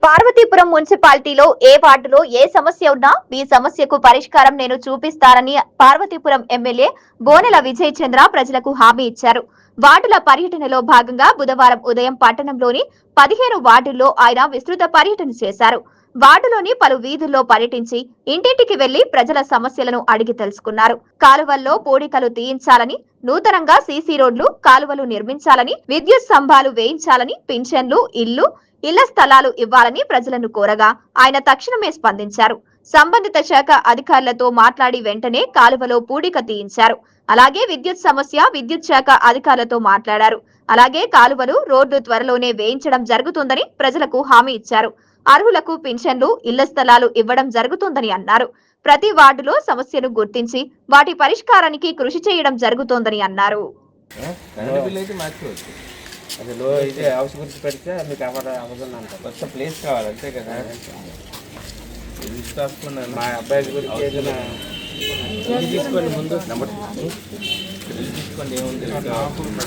పార్వతీపురం మున్సిపాలిటీలో ఏ వార్డులో ఏ సమస్య ఉన్నా మీ సమస్యకు పరిష్కారం నేను చూపిస్తానని పార్వతీపురం ఎమ్మెల్యే బోనెల విజయ్ చంద్ర ప్రజలకు హామీ ఇచ్చారు. వార్డుల పర్యటనలో భాగంగా బుధవారం ఉదయం పట్టణంలోని 15 వార్డుల్లో ఆయన విస్తృత పర్యటన చేశారు. వార్డులోని పలు వీధుల్లో పర్యటించి ఇంటింటికి వెళ్లి ప్రజల సమస్యలను అడిగి తెలుసుకున్నారు. కాలువల్లో పూడికలు తీయించాలని, నూతనంగా సీసీ రోడ్లు, కాలువలు నిర్మించాలని, విద్యుత్ స్తంభాలు వేయించాలని, పింఛన్లు, ఇళ్ల స్థలాలు ఇవ్వాలని ప్రజలను కోరగా ఆయన తక్షణమే స్పందించారు. సంబంధిత శాఖ అధికారులతో మాట్లాడి వెంటనే కాలువలో పూడిక తీయించారు. అలాగే విద్యుత్ శాఖ అధికారులతో మాట్లాడారు. అలాగే కాలువలు, రోడ్లు త్వరలోనే వేయించడం జరుగుతుందని ప్రజలకు హామీ ఇచ్చారు. అర్హులకు పింఛన్లు, ఇళ్ల స్థలాలు ఇవ్వడం జరుగుతుందని అన్నారు. ప్రతి వార్డులో సమస్యను గుర్తించి వాటి పరిష్కారానికి కృషి చేయడం జరుగుతోందని అన్నారు. అసలు ఇది హౌస్ గురించి పెడితే మీకు అవసరం అంట కొత్త ప్లేస్ కావాలి అంతే కదా. మా అబ్బాయి గురించి ఏదైనా తీసుకోండి, ముందు నెంబర్ తీసుకోండి, ఏముంది